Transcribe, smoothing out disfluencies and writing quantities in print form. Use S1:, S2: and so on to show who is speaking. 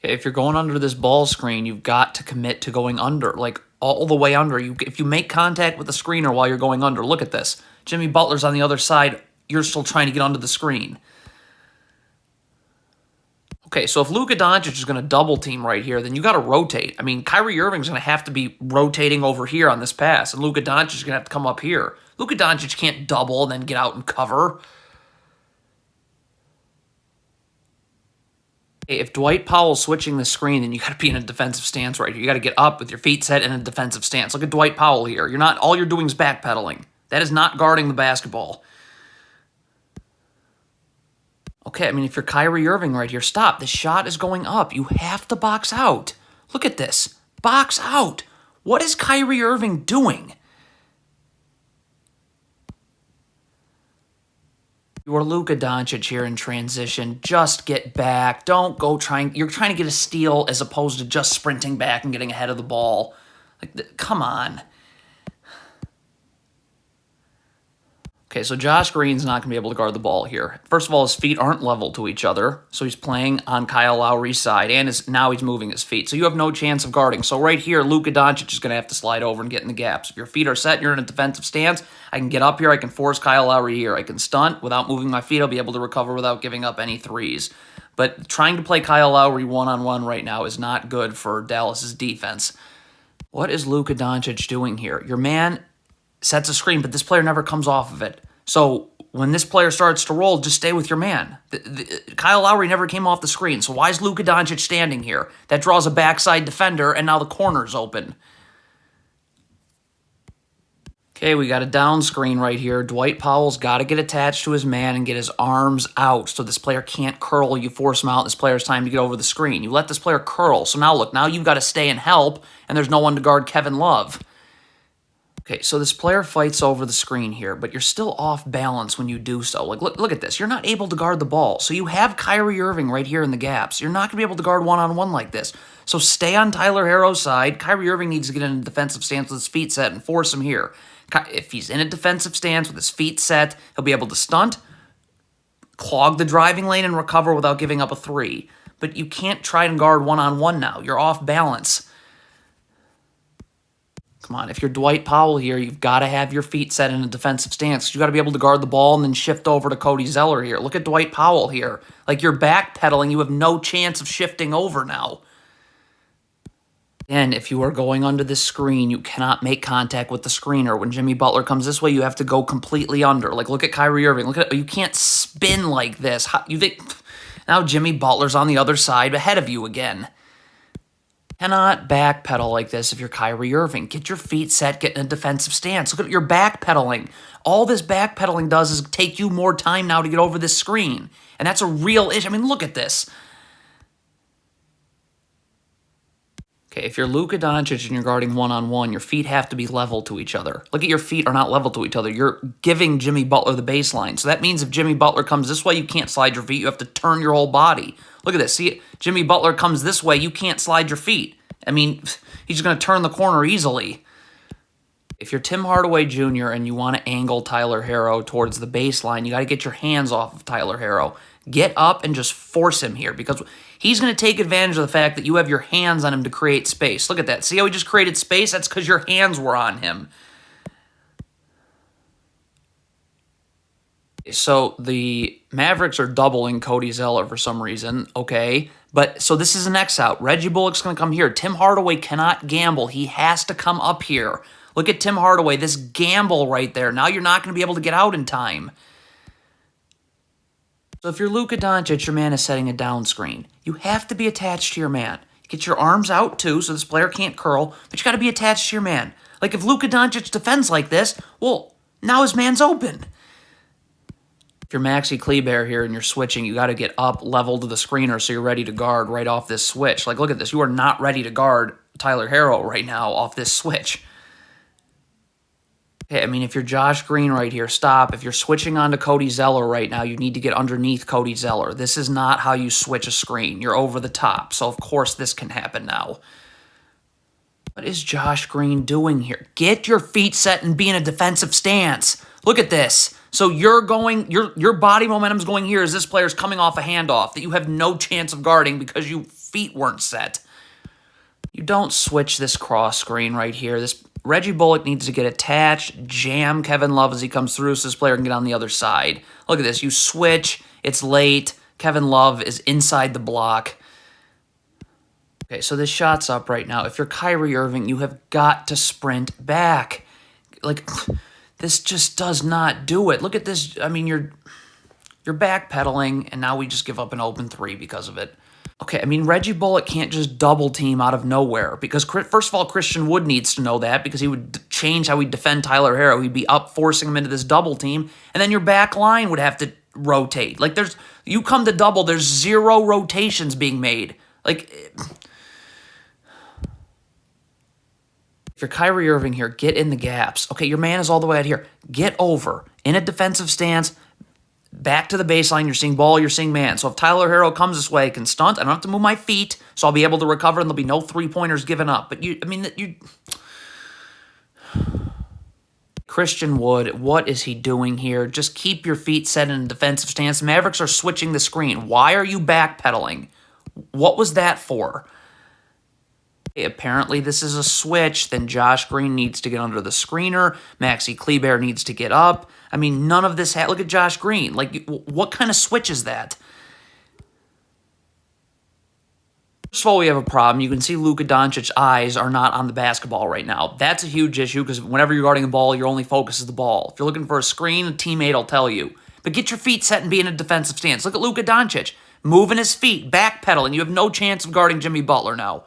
S1: Okay, if you're going under this ball screen, you've got to commit to going under, like all the way under. If you make contact with the screener while you're going under, look at this. Jimmy Butler's on the other side. You're still trying to get under the screen. Okay, so if Luka Doncic is going to double team right here, then you got to rotate. I mean, Kyrie Irving's going to have to be rotating over here on this pass, and Luka Doncic is going to have to come up here. Luka Doncic can't double and then get out and cover. If Dwight Powell's switching the screen, then you got to be in a defensive stance right here. You got to get up with your feet set in a defensive stance. Look at Dwight Powell here. All you're doing is backpedaling. That is not guarding the basketball. Okay, I mean, if you're Kyrie Irving right here, stop. The shot is going up. You have to box out. Look at this. Box out. What is Kyrie Irving doing? You're Luka Doncic here in transition. Just get back. Don't go trying. You're trying to get a steal as opposed to just sprinting back and getting ahead of the ball. Come on. Okay, so Josh Green's not going to be able to guard the ball here. First of all, his feet aren't level to each other, so he's playing on Kyle Lowry's side, and now he's moving his feet. So you have no chance of guarding. So right here, Luka Doncic is going to have to slide over and get in the gaps. If your feet are set and you're in a defensive stance, I can get up here, I can force Kyle Lowry here. I can stunt without moving my feet. I'll be able to recover without giving up any threes. But trying to play Kyle Lowry one-on-one right now is not good for Dallas's defense. What is Luka Doncic doing here? Your man sets a screen, but this player never comes off of it. So when this player starts to roll, just stay with your man. Kyle Lowry never came off the screen, so why is Luka Doncic standing here? That draws a backside defender, and now the corner's open. Okay, we got a down screen right here. Dwight Powell's got to get attached to his man and get his arms out so this player can't curl. You force him out. This player's time to get over the screen. You let this player curl. So now look, now you've got to stay and help, and there's no one to guard Kevin Love. Okay, so this player fights over the screen here, but you're still off balance when you do so. Like, look at this. You're not able to guard the ball. So you have Kyrie Irving right here in the gaps. You're not going to be able to guard one-on-one like this. So stay on Tyler Herro's side. Kyrie Irving needs to get in a defensive stance with his feet set and force him here. If he's in a defensive stance with his feet set, he'll be able to stunt, clog the driving lane, and recover without giving up a three. But you can't try and guard one-on-one now. You're off balance. Come on, if you're Dwight Powell here, you've got to have your feet set in a defensive stance. You've got to be able to guard the ball and then shift over to Cody Zeller here. Look at Dwight Powell here. Like, you're backpedaling. You have no chance of shifting over now. And if you are going under this screen, you cannot make contact with the screener. When Jimmy Butler comes this way, you have to go completely under. Like, look at Kyrie Irving. You can't spin like this. You think now Jimmy Butler's on the other side ahead of you again. Cannot backpedal like this if you're Kyrie Irving. Get your feet set, get in a defensive stance. Look at your backpedaling. All this backpedaling does is take you more time now to get over this screen. And that's a real issue. I mean, look at this. Okay, if you're Luka Doncic and you're guarding one-on-one, your feet have to be level to each other. Look at your feet are not level to each other. You're giving Jimmy Butler the baseline. So that means if Jimmy Butler comes this way, you can't slide your feet. You have to turn your whole body. Look at this. See, Jimmy Butler comes this way, you can't slide your feet. I mean, he's just going to turn the corner easily. If you're Tim Hardaway Jr. and you want to angle Tyler Herro towards the baseline, you got to get your hands off of Tyler Herro. Get up and just force him here because he's going to take advantage of the fact that you have your hands on him to create space. Look at that. See how he just created space? That's because your hands were on him. So the Mavericks are doubling Cody Zeller for some reason, okay? But so this is an X out. Reggie Bullock's going to come here. Tim Hardaway cannot gamble. He has to come up here. Look at Tim Hardaway, this gamble right there. Now you're not going to be able to get out in time. So if you're Luka Doncic, your man is setting a down screen. You have to be attached to your man. Get your arms out too so this player can't curl, but you got to be attached to your man. Like if Luka Doncic defends like this, well, now his man's open. If you're Maxi Kleber here and you're switching, you got to get up level to the screener so you're ready to guard right off this switch. Like, look at this. You are not ready to guard Tyler Herro right now off this switch. Okay, I mean, if you're Josh Green right here, stop. If you're switching on to Cody Zeller right now, you need to get underneath Cody Zeller. This is not how you switch a screen. You're over the top. So, of course, this can happen now. What is Josh Green doing here? Get your feet set and be in a defensive stance. Look at this. So you're going, your body momentum's going here as this player's coming off a handoff that you have no chance of guarding because your feet weren't set. You don't switch this cross screen right here. This Reggie Bullock needs to get attached, jam Kevin Love as he comes through so this player can get on the other side. Look at this. You switch. It's late. Kevin Love is inside the block. Okay, so this shot's up right now. If you're Kyrie Irving, you have got to sprint back. Like, this just does not do it. Look at this. I mean, you're backpedaling, and now we just give up an open three because of it. Okay, I mean, Reggie Bullock can't just double team out of nowhere because, first of all, Christian Wood needs to know that because he would change how he'd defend Tyler Herro. He'd be up forcing him into this double team, and then your back line would have to rotate. Like, you come to double, there's 0 rotations being made. Like, if you're Kyrie Irving here, get in the gaps. Okay, your man is all the way out here. Get over in a defensive stance. Back to the baseline, you're seeing ball, you're seeing man. So if Tyler Herro comes this way, I can stunt. I don't have to move my feet, so I'll be able to recover, and there'll be no three-pointers given up. But Christian Wood, what is he doing here? Just keep your feet set in a defensive stance. Mavericks are switching the screen. Why are you backpedaling? What was that for? Apparently this is a switch. Then Josh Green needs to get under the screener. Maxi Kleber needs to get up. I mean, none of this. Look at Josh Green. Like, what kind of switch is that? First of all, we have a problem. You can see Luka Doncic's eyes are not on the basketball right now. That's a huge issue because whenever you're guarding the ball, your only focus is the ball. If you're looking for a screen, a teammate will tell you. But get your feet set and be in a defensive stance. Look at Luka Doncic. Moving his feet, backpedaling. You have no chance of guarding Jimmy Butler now.